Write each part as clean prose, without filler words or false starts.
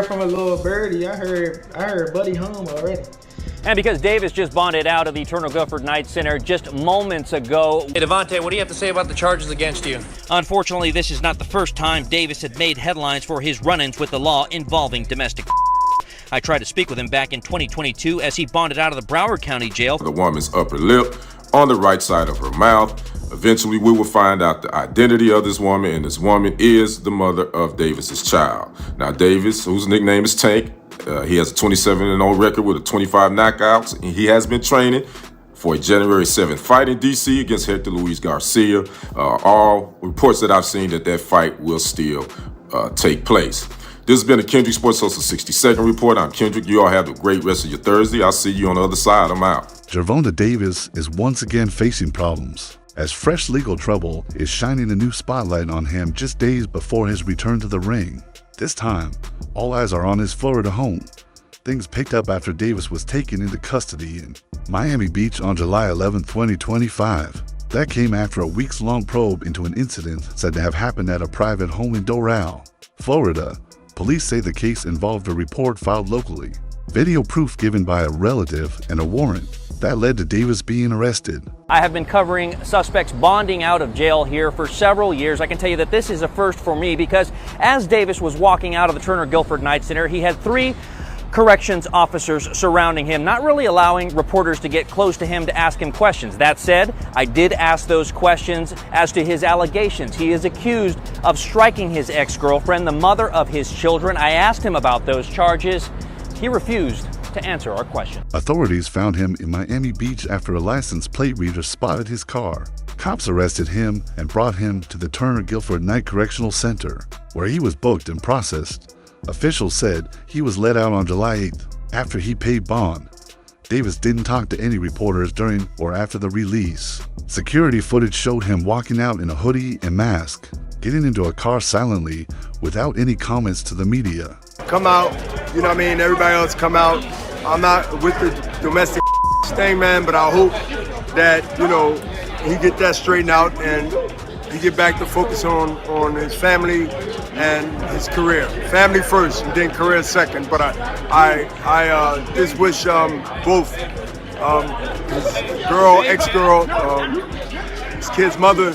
From a little birdie, I heard Buddy home already. And because Davis just bonded out of the Eternal Guilford Night Center just moments ago. Hey, Gervonta, what do you have to say about the charges against you? Unfortunately, this is not the first time Davis had made headlines for his run-ins with the law involving domestic. I tried to speak with him back in 2022 as he bonded out of the Broward County Jail. The woman's upper lip on the right side of her mouth. Eventually, we will find out the identity of this woman, and this woman is the mother of Davis's child. Now, Davis, whose nickname is Tank, he has a 27-0 record with 25 knockouts, and he has been training for a January 7th fight in D.C. against Hector Luis Garcia. All reports that I've seen that fight will still take place. This has been a Kendrick Sports Social 60-second report. I'm Kendrick. You all have a great rest of your Thursday. I'll see you on the other side. I'm out. Gervonta Davis is once again facing problems, as fresh legal trouble is shining a new spotlight on him just days before his return to the ring. This time, all eyes are on his Florida home. Things picked up after Davis was taken into custody in Miami Beach on July 11, 2025. That came after a weeks-long probe into an incident said to have happened at a private home in Doral, Florida. Police say the case involved a report filed locally, video proof given by a relative, and a warrant that led to Davis being arrested. I have been covering suspects bonding out of jail here for several years. I can tell you that this is a first for me because as Davis was walking out of the Turner Guilford Night Center, he had 3 corrections officers surrounding him, not really allowing reporters to get close to him to ask him questions. That said, I did ask those questions as to his allegations. He is accused of striking his ex-girlfriend, the mother of his children. I asked him about those charges. He refused to answer our question. Authorities found him in Miami Beach after a license plate reader spotted his car. Cops arrested him and brought him to the Turner Guilford Night Correctional Center, where he was booked and processed. Officials said he was let out on July 8th after he paid bond. Davis didn't talk to any reporters during or after the release. Security footage showed him walking out in a hoodie and mask, getting into a car silently without any comments to the media. Come out, you know what I mean? Everybody else come out. I'm not with the domestic thing, man, but I hope that, you know, he get that straightened out and he get back to focus on his family and his career. Family first and then career second. But I just wish both his girl, ex-girl, his kid's mother,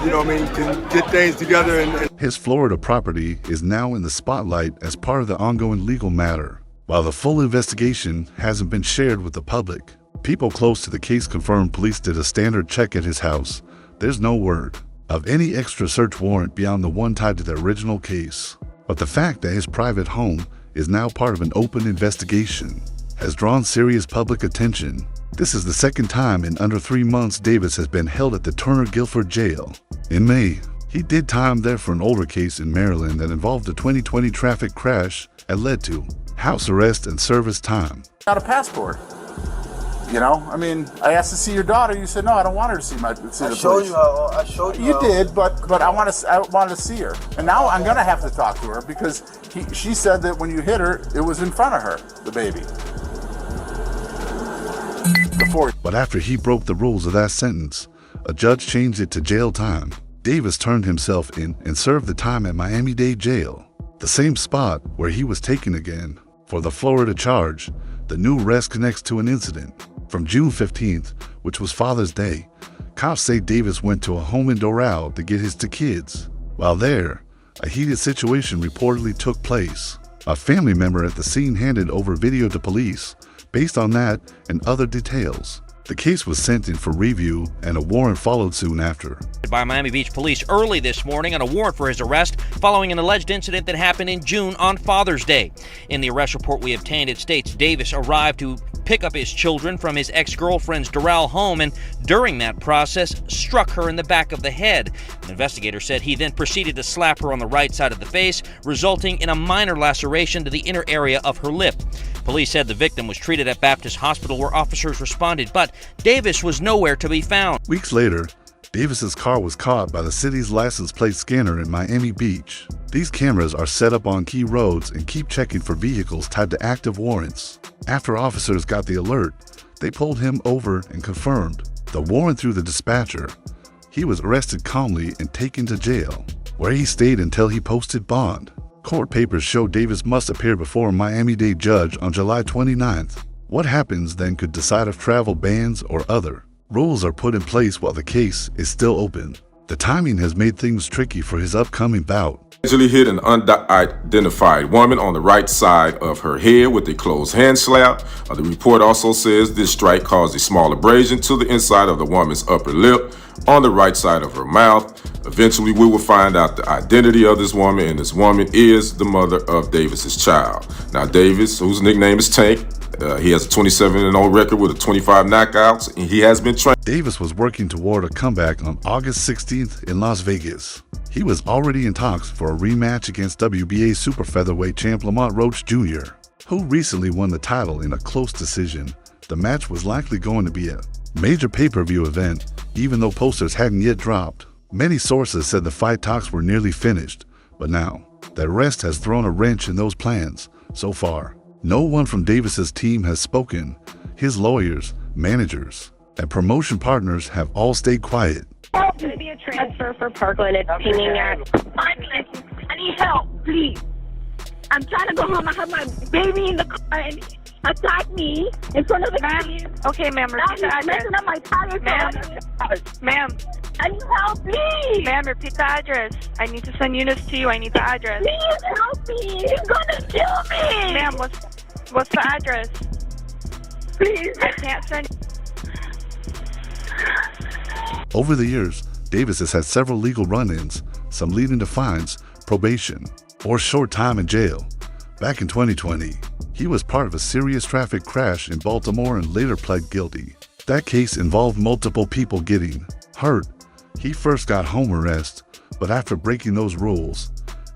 you know what I mean, can get things together. And his Florida property is now in the spotlight as part of the ongoing legal matter. While the full investigation hasn't been shared with the public, people close to the case confirmed police did a standard check at his house. There's no word of any extra search warrant beyond the one tied to the original case. But the fact that his private home is now part of an open investigation has drawn serious public attention. This is the second time in under 3 months Davis has been held at the Turner Guilford Jail. In May, he did time there for an older case in Maryland that involved a 2020 traffic crash and led to house arrest and service time. Got a passport. You know, I mean, I asked to see your daughter. You said no, I don't want her to see the police. I showed you. You did, but I wanted to see her, and now I'm gonna have to talk to her because she said that when you hit her, it was in front of her, the baby. But after he broke the rules of that sentence, a judge changed it to jail time. Davis turned himself in and served the time at Miami-Dade Jail, the same spot where he was taken again. For the Florida charge, the new arrest connects to an incident from June 15th, which was Father's Day. Cops say Davis went to a home in Doral to get his 2 kids. While there, a heated situation reportedly took place. A family member at the scene handed over video to police. Based on that and other details, the case was sent in for review and a warrant followed soon after. By Miami Beach police early this morning on a warrant for his arrest following an alleged incident that happened in June on Father's Day. In the arrest report we obtained, it states Davis arrived to pick up his children from his ex-girlfriend's Doral home and during that process struck her in the back of the head. An investigator said he then proceeded to slap her on the right side of the face, resulting in a minor laceration to the inner area of her lip. Police said the victim was treated at Baptist Hospital where officers responded, but Davis was nowhere to be found. Weeks later, Davis's car was caught by the city's license plate scanner in Miami Beach. These cameras are set up on key roads and keep checking for vehicles tied to active warrants. After officers got the alert, they pulled him over and confirmed the warrant through the dispatcher. He was arrested calmly and taken to jail, where he stayed until he posted bond. Court papers show Davis must appear before a Miami-Dade judge on July 29th. What happens then could decide if travel bans or other rules are put in place while the case is still open. The timing has made things tricky for his upcoming bout. Allegedly hit an unidentified woman on the right side of her head with a closed hand slap. The report also says this strike caused a small abrasion to the inside of the woman's upper lip on the right side of her mouth. Eventually, we will find out the identity of this woman, and this woman is the mother of Davis's child. Now, Davis, whose nickname is Tank, he has a 27-0 record with 25 knockouts, and he has been trained. Davis was working toward a comeback on August 16th in Las Vegas. He was already in talks for a rematch against WBA super featherweight champ Lamont Roach Jr., who recently won the title in a close decision. The match was likely going to be a major pay-per-view event, even though posters hadn't yet dropped. Many sources said the fight talks were nearly finished, but now the arrest has thrown a wrench in those plans. So far, no one from Davis's team has spoken. His lawyers, managers, and promotion partners have all stayed quiet. It's going to be a transfer for Parkland. It's pinging at. I need help, please. I'm trying to go home. I have my baby in the car and he attacked me in front of the kids. Okay, ma'am, repeat the address. Messing up my tires. Ma'am. I need help, please. Ma'am, repeat the address. I need to send units to you. I need the address. Please help me. He's going to kill me. Ma'am, what's the address? Please. I can't send. Over the years, Davis has had several legal run-ins, some leading to fines, probation, or short time in jail. Back in 2020, he was part of a serious traffic crash in Baltimore and later pled guilty. That case involved multiple people getting hurt. He first got home arrest, but after breaking those rules,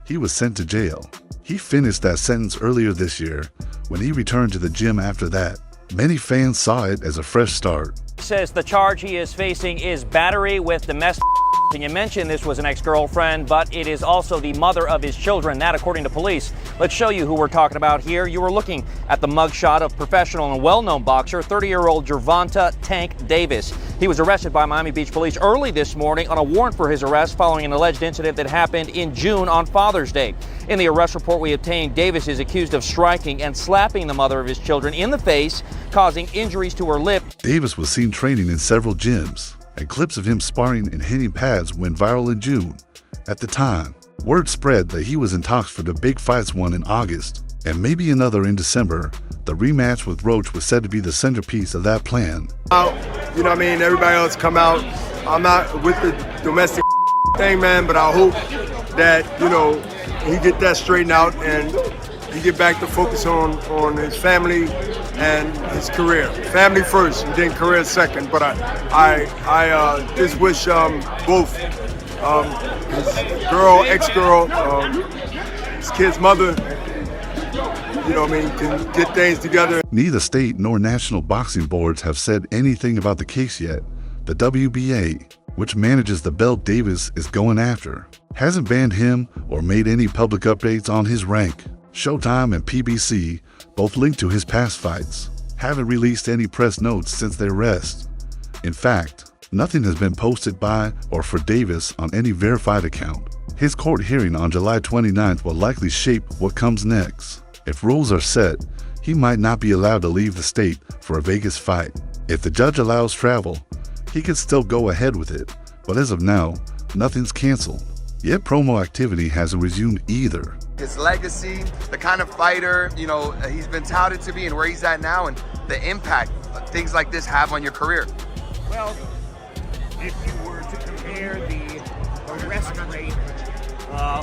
he was sent to jail. He finished that sentence earlier this year when he returned to the gym after that. Many fans saw it as a fresh start. Says the charge he is facing is battery with domestic. And you mentioned this was an ex-girlfriend, but it is also the mother of his children. That, according to police. Let's show you who we're talking about here. You were looking at the mugshot of professional and well-known boxer, 30-year-old Gervonta Tank Davis. He was arrested by Miami Beach police early this morning on a warrant for his arrest following an alleged incident that happened in June on Father's Day. In the arrest report we obtained, Davis is accused of striking and slapping the mother of his children in the face, causing injuries to her lip. Davis was seen training in several gyms, and clips of him sparring and hitting pads went viral in June. At the time, word spread that he was in talks for the big fights one in August, and maybe another in December. The rematch with Roach was said to be the centerpiece of that plan. You know what I mean? Everybody else come out. I'm not with the domestic thing, man, but I hope that, you know, he get that straightened out and he get back to focus on his family and his career. Family first and then career second. But I just wish both his girl, ex-girl, his kid's mother, you know what I mean, can get things together. Neither state nor national boxing boards have said anything about the case yet. The WBA, which manages the belt Davis is going after, hasn't banned him or made any public updates on his rank. Showtime and PBC, both linked to his past fights, haven't released any press notes since their arrest. In fact, nothing has been posted by or for Davis on any verified account. His court hearing on July 29th will likely shape what comes next. If rules are set, he might not be allowed to leave the state for a Vegas fight. If the judge allows travel, he could still go ahead with it, but as of now, nothing's canceled. Yet promo activity hasn't resumed either. His legacy, the kind of fighter, you know, he's been touted to be and where he's at now and the impact things like this have on your career. Well, if you were to compare the arrest rate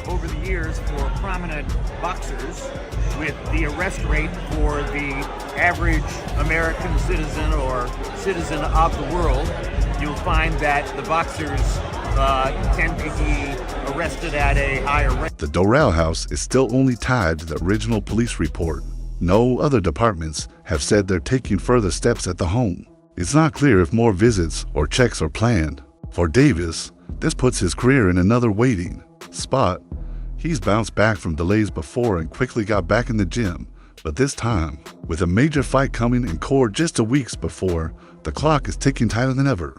over the years for prominent boxers with the arrest rate for the average American citizen or citizen of the world, you'll find that the boxers tend to be arrested at a higher rate. The Doral house is still only tied to the original police report. No other departments have said they're taking further steps at the home. It's not clear if more visits or checks are planned. For Davis, this puts his career in another waiting spot. He's bounced back from delays before and quickly got back in the gym, but this time, with a major fight coming in court just 2 weeks before, the clock is ticking tighter than ever.